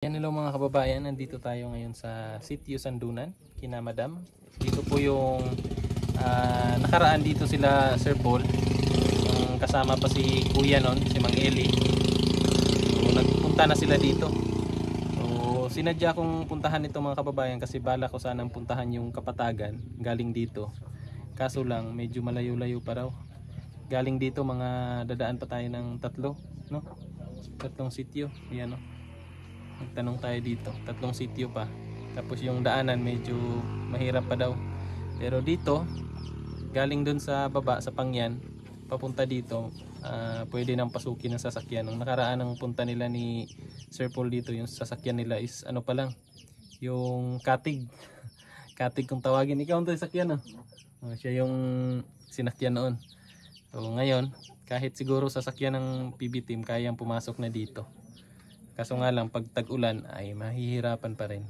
Yan, hello mga kababayan, nandito tayo ngayon sa Sitio Sandunan, kina Madam. Dito po yung nakaraan dito sila Sir Paul, kasama pa si Kuya nun, si Mang Eli. So, nagpunta na sila dito. So, sinadya kong puntahan ito mga kababayan kasi bala ko sanang puntahan yung Kapatagan galing dito. Kaso lang medyo malayo-layo pa raw. Galing dito mga dadaan pa tayo ng tatlong sitio. Yan, no? Nagtanong tayo dito, tatlong sitio pa. Tapos yung daanan medyo mahirap pa daw. Pero dito, galing dun sa baba, sa Pangyan, papunta dito, pwede nang pasukin ng sasakyan. Nung nakaraan ng punta nila ni Sir Paul dito, yung sasakyan nila is ano pa lang, yung Katig. Katig kung tawagin. Ikaw ang sasakyan, no? Siya yung sinakyan noon. So ngayon, kahit siguro sasakyan ng PB team, kayang pumasok na dito. Kaso nga lang pag tag-ulan ay mahihirapan pa rin.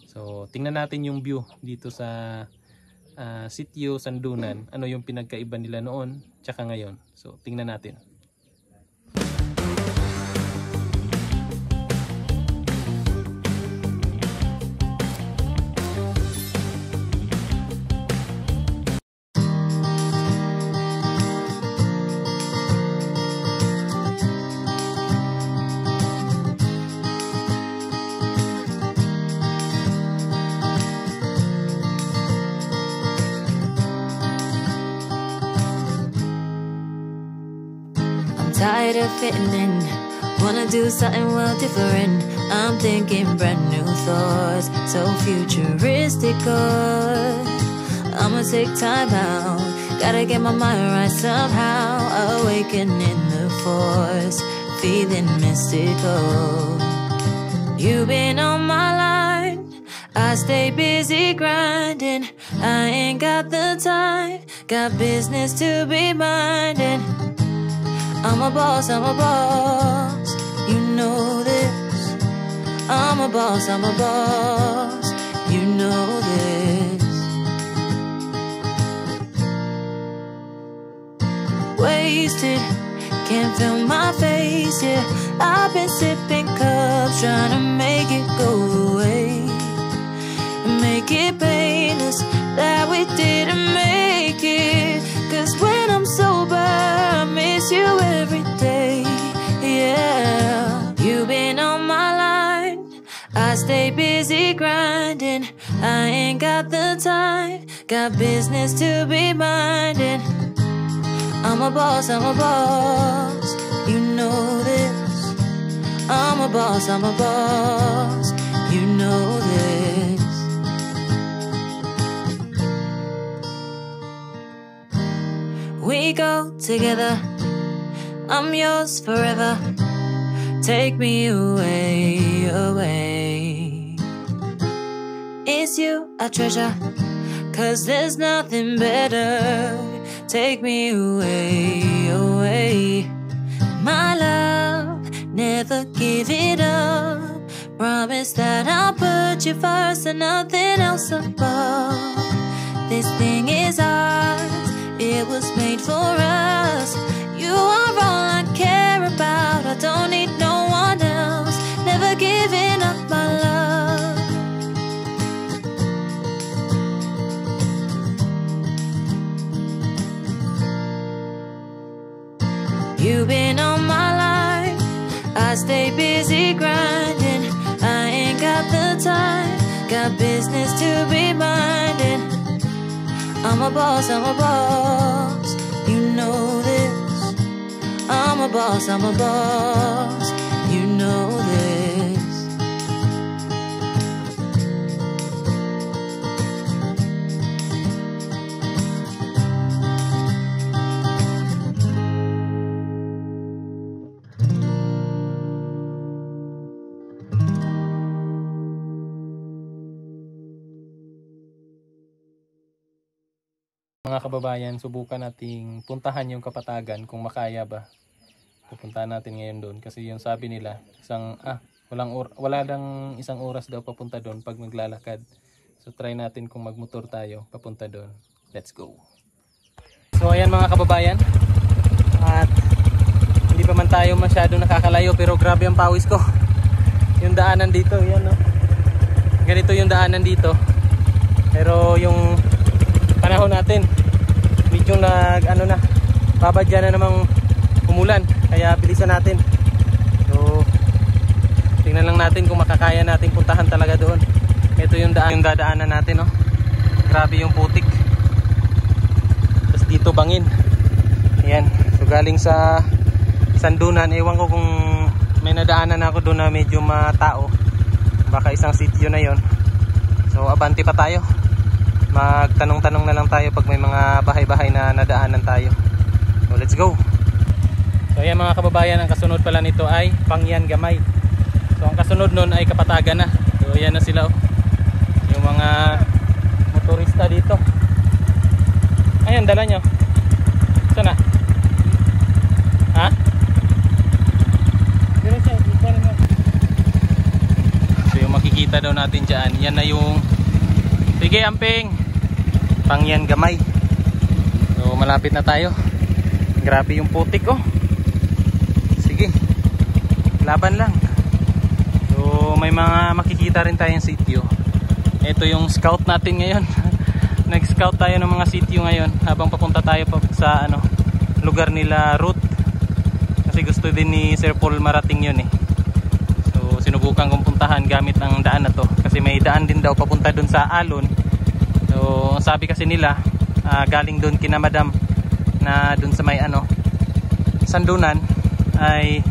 So tingnan natin yung view dito sa Sitio Sandunan. Ano yung pinagkaiba nila noon tsaka ngayon. So tingnan natin. Tired of fitting in, wanna do something well different. I'm thinking brand new thoughts, so futuristic. I'ma take time out, gotta get my mind right somehow. Awakening the force, feeling mystical. You've been on my line, I stay busy grinding. I ain't got the time, got business to be minding. I'm a boss, you know this. I'm a boss, you know this. Wasted, can't feel my face, yeah. I've been sipping cups, trying to make it go away. Make it painless that we didn't make it. Cause when I'm sober, I miss you every day, yeah. You've been on my line, I stay busy grinding. I ain't got the time, got business to be minding. I'm a boss, you know this. I'm a boss, you know this. We go together, I'm yours forever. Take me away, away. It's you I treasure, cause there's nothing better. Take me away, away. My love, never give it up. Promise that I'll put you first and nothing else above. This thing is ours, it was made for us. You are all I care about, I don't need no one else. Never giving up my love. You've been on my line, I stay busy grinding. I ain't got the time, got business to be minding. I'm a boss, you know this. I'm a boss, you know this. Mga kababayan, subukan nating puntahan yung Kapatagan kung makaya ba. Pupuntahan natin ngayon doon kasi yung sabi nila, wala lang isang oras daw papunta doon pag maglalakad. So try natin kung magmotor tayo papunta doon. Let's go. So ayan mga kababayan. At hindi pa man tayo masyado nakakalayo pero grabe ang pawis ko. yung daanan dito, yan no. Ganito yung daanan dito. Pero yung panahon natin medyo babadya na namang umulan, kaya bilisan natin. So tingnan lang natin kung makakaya nating puntahan talaga doon. Ito yung dadaanan natin, no. Grabe yung putik. Tapos dito bangin. Ayan, so galing sa Sandunan, ewan ko kung may nadaanan ako doon na medyo matao, baka isang sitio na yon. So abante pa tayo, magtanong-tanong na lang tayo pag may mga bahay-bahay na nadaanan tayo. So let's go. So ayan mga kababayan, ang kasunod pala nito ay Pangyan Gamay. So ang kasunod nun ay Kapatagan na. So ayan na sila, oh. Yung mga motorista dito. Ayan, dala nyo. Saan na? Ha? So yung makikita daw natin dyan, yan na yung, sige Amping, Pangyan Gamay. So malapit na tayo. Grabe yung putik, oh. Sige, laban lang. So may mga makikita rin tayong sitio. Ito yung scout natin ngayon. Nag-scout tayo ng mga sitio ngayon habang papunta tayo sa lugar nila Ruth. Kasi gusto din ni Sir Paul marating yun eh. So sinubukan kong puntahan gamit ang daan na to, kasi may daan din daw papunta dun sa Alon. So sabi kasi nila galing dun kina Madam na dun sa may Sandunan ay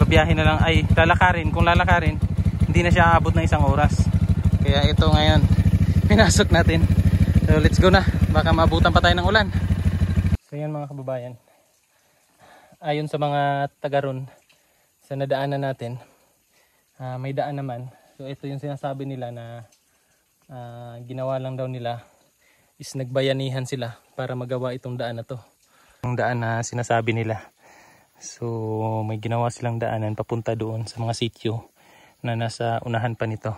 babiyahin na lang, ay lalakarin. Kung lalakarin, hindi na siya aabot ng 1 oras. Kaya ito ngayon pinasok natin. So let's go na, baka maabutan pa tayo ng ulan. So yan mga kababayan, ayon sa mga taga ron sa nadaanan natin, may daan naman. So ito yung sinasabi nila na ginawa lang daw nila is nagbayanihan sila para magawa itong daan na to. Yung daan na sinasabi nila. So may ginawa silang daanan papunta doon sa mga sitio na nasa unahan pa nito.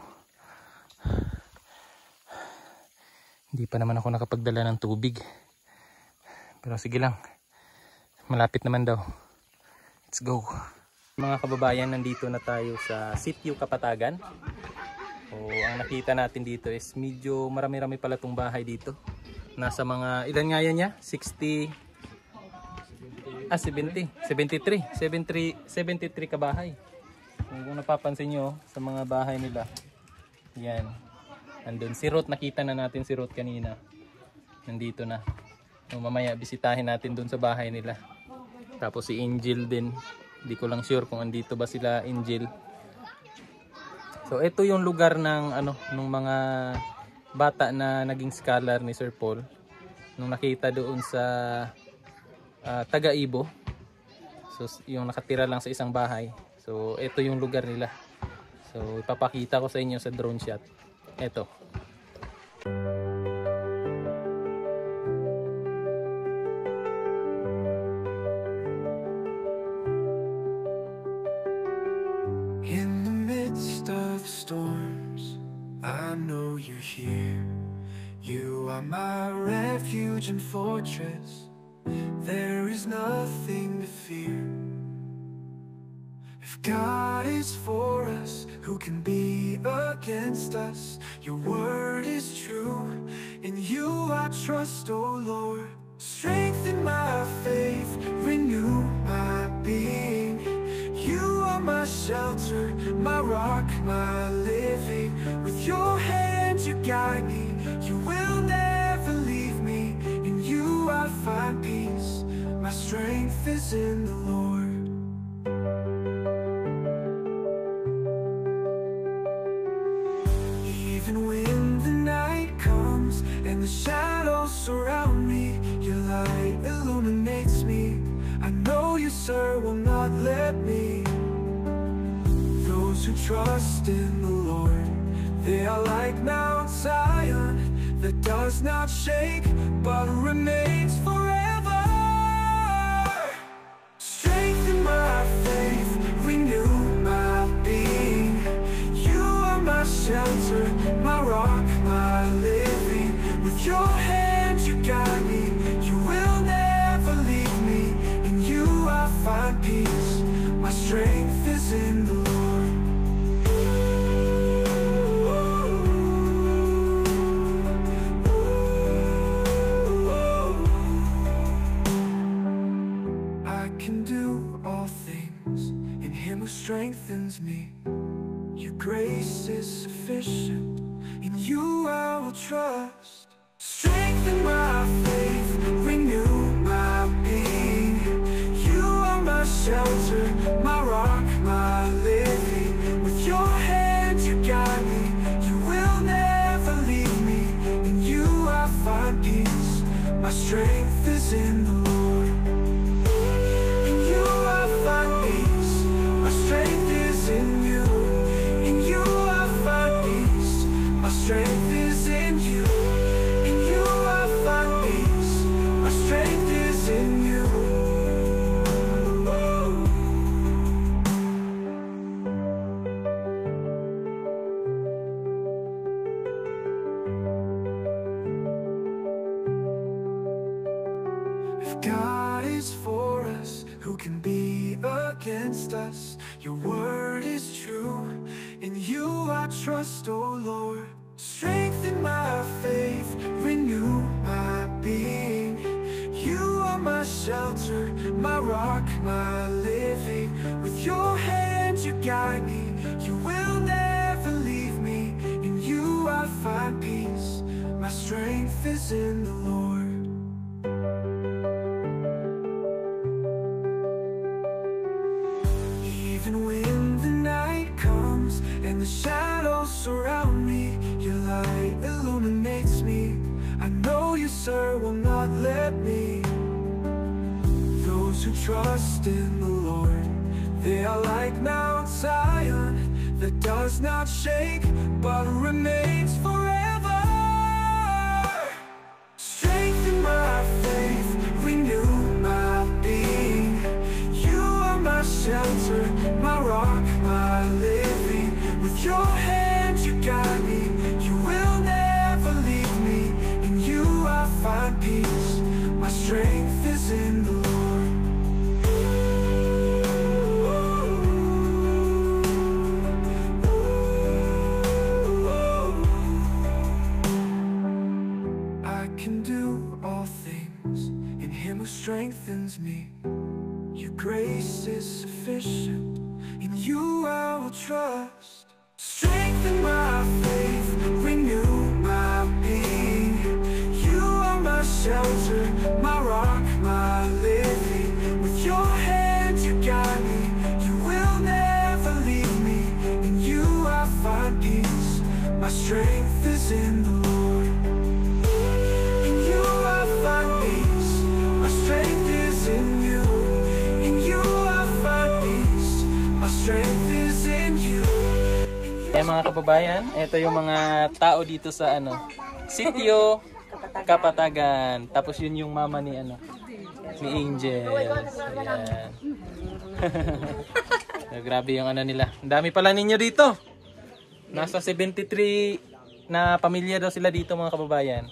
Hindi pa naman ako nakapagdala ng tubig. Pero sige lang, malapit naman daw. Let's go. Mga kababayan, nandito na tayo sa Sitio Kapatagan. So ang nakita natin dito is medyo marami-rami pala itong bahay dito. Nasa mga, ilan nga yan niya? 73 kabahay. Kung napapansin nyo sa mga bahay nila, yan, andun si Ruth, nakita na natin si Ruth kanina, nandito na. So, mamaya bisitahin natin dun sa bahay nila. Tapos si Angel din, hindi ko lang sure kung andito ba sila Angel. So ito yung lugar ng nung mga bata na naging scholar ni Sir Paul nung nakita doon sa Taga-Ibo. So yung nakatira lang sa isang bahay. So ito yung lugar nila. So ipapakita ko sa inyo sa drone shot. Ito. In the midst of storms, I know you're here. You are my refuge and fortress. There is nothing to fear. If God is for us, who can be against us? Your word is true, in you I trust, O Lord. Strengthen my faith, renew my being. You are my shelter, my rock, my living. With your hand you guide me, you will never leave me. In you I find peace, my strength is in the Lord. Even when the night comes and the shadows surround me, your light illuminates me. I know you, sir, will not let me. Those who trust in the Lord, they are like Mount Zion, that does not shake, but remains forever. Strengthen my faith, renew my being. You are my shelter, my rock, my living. With your hand you guide me, you will never leave me. In you I find peace, my strength is in the Lord. grace is sufficient. In you I will trust. Strengthen my faith, renew my being. You are my shelter, my rock, my living. With your hand you guide me, you will never leave me. In you I find peace, my strength is in the Lord. In you I find peace, my strength is in you. In you I find peace, my strength is in you. In you I find peace, my strength is in you. If God is for us, who can be against us? Your word is true. In you I trust, O Lord. Strengthen my faith, renew my being. You are my shelter, my rock, my living. With your hand you guide me, you will never leave me. In you I find peace, my strength is in the Lord. Even when the night comes and the shadows surround me, your light illuminates me. I know you, sir, will not let me. Those who trust in the Lord, they are like Mount Zion, that does not shake but remains forever. Strengthen my faith, renew my being. You are my shelter, my rock, my living. With your hand you guide me, you will never leave me. In you I find peace, my strength is in the Lord. I can do all things in him who strengthens me. Your grace is sufficient, in you I will trust. Strengthen my faith, renew my being. You are my shelter, my rock, my living. With your hand you guide me, you will never leave me. In you I find peace, my strength is in the Lord. In you I find peace, my strength is in you. Strength is in you. Mga kababayan, ito yung mga tao dito sa Sitio Kapatagan. Tapos yun yung mama ni ni Angel. Ayan. Grabe yung nila. Ang dami pala ninyo dito. Nasa 73 na pamilya daw sila dito, mga kababayan.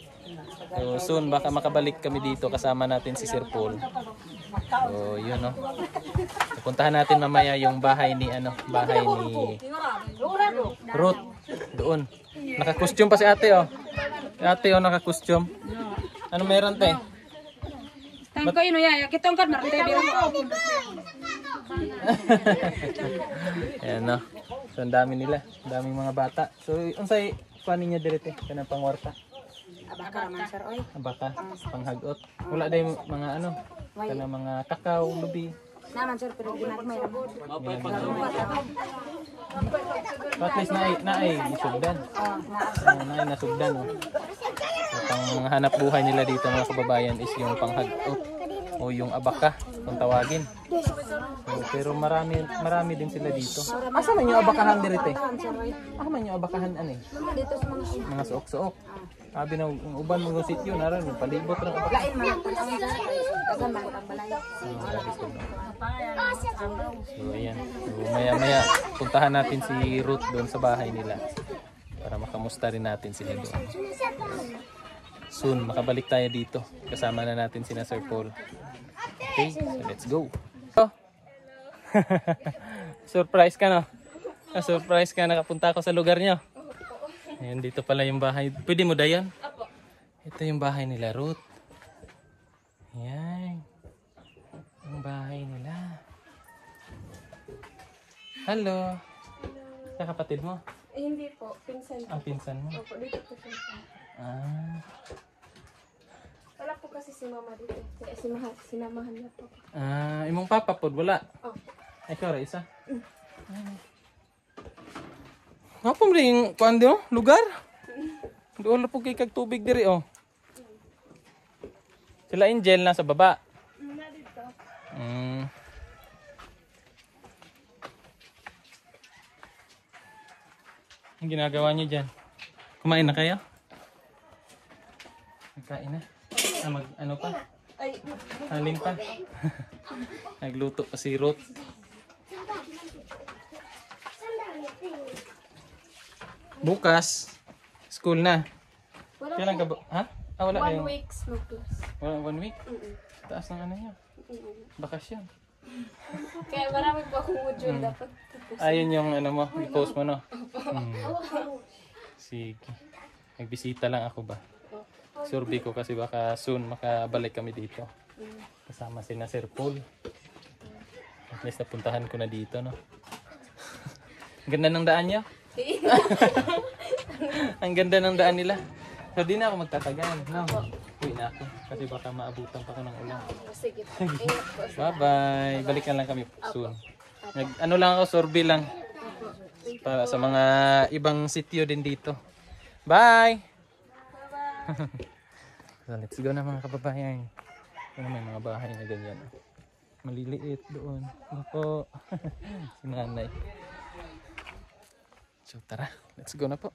So soon baka makabalik kami dito kasama natin si Sir Paul. So yun, no. Pupuntahan natin mamaya yung bahay ni Ruth doon. Naka-costume pa si ate, oh. Si ate, oh, naka-costume. Ano meron, te? Tangko ino ya, kitong kan marite biro. Ayan, no. So ang dami nila, ang daming mga bata. So unsay kuan niya direte kanang pangwarta? Abaka man sir oy. Abaka, panghagot. Wala day mga kanang mga kakao, lubi. Naman sir pero ginagmay ra. At least naay nasugdan. Naay nasugdan, oh. So, pang hanap buhay nila dito, mga kababayan, is yung panghagot o yung abaka kung tawagin. So, pero marami din sila dito. Asa man yung abakahan direte? Asa man yung abakahan Dito sa mga suok-suok. Sabi na uban mo sityo naran palibot ra abaka. lain man ang dagan man ang balay. So ayan. So, maya puntahan natin si Ruth doon sa bahay nila para makamusta rin natin sila doon. Soon makabalik tayo dito. Kasama na natin sina Sir Paul. Okay, so let's go. Surprise ka, no? Surprise ka, nakapunta ako sa lugar nyo. Ayan, dito pala yung bahay. Pwede mo, Dayan? Ito yung bahay nila, Ruth. Ayan. Yung bahay nila. Hello. Kakapatid mo? Hindi po, pinsan Ang ko. pinsan mo? Opo, dito po pinsan. Ah. Wala po kasi si mama dito. Kaya sinamahan niya po. Ah, imong papa pod wala. Opo. Ikaw ra isa. Nga po rin kuan di oh, lugar. Doon na po kay kag tubig diri oh. Sila Angel na sa baba. Na dito. Ang ginagawa niyo dyan? Kumain na kayo? Nagkain na? Ah, ano pa? Ay, Halin pa? Nagluto pa si Ruth. Bukas, school na. wala Kailan ka ba? Ha? Ah, wala 1 kayong... week no class. Wala, 1 week? Mm-mm. Taas ng ano niya. Mm-mm. Bakasyon. Kaya marami po akong module dapat tapos. Ayun yung ano mo, i-post mo no? Sige. Nagbisita lang ako ba? Survey ko kasi baka soon makabalik kami dito. Kasama si na Sir Paul. At least napuntahan ko na dito no. Ang ganda ng daan niya. Ang ganda ng daan nila. So di na ako magtatagal. No? Uwi na ako. Kasi baka maabutan pa ko ng ulan. Sige po. Ingat po. Bye-bye. Balikan lang kami soon. Ano lang ako, survey lang. Para sa mga ibang sityo din dito. Bye! So, let's go na mga kababayan. Ano may mga bahay na ganyan. Maliliit doon. Ano po? Si nanay. So tara, let's go na po.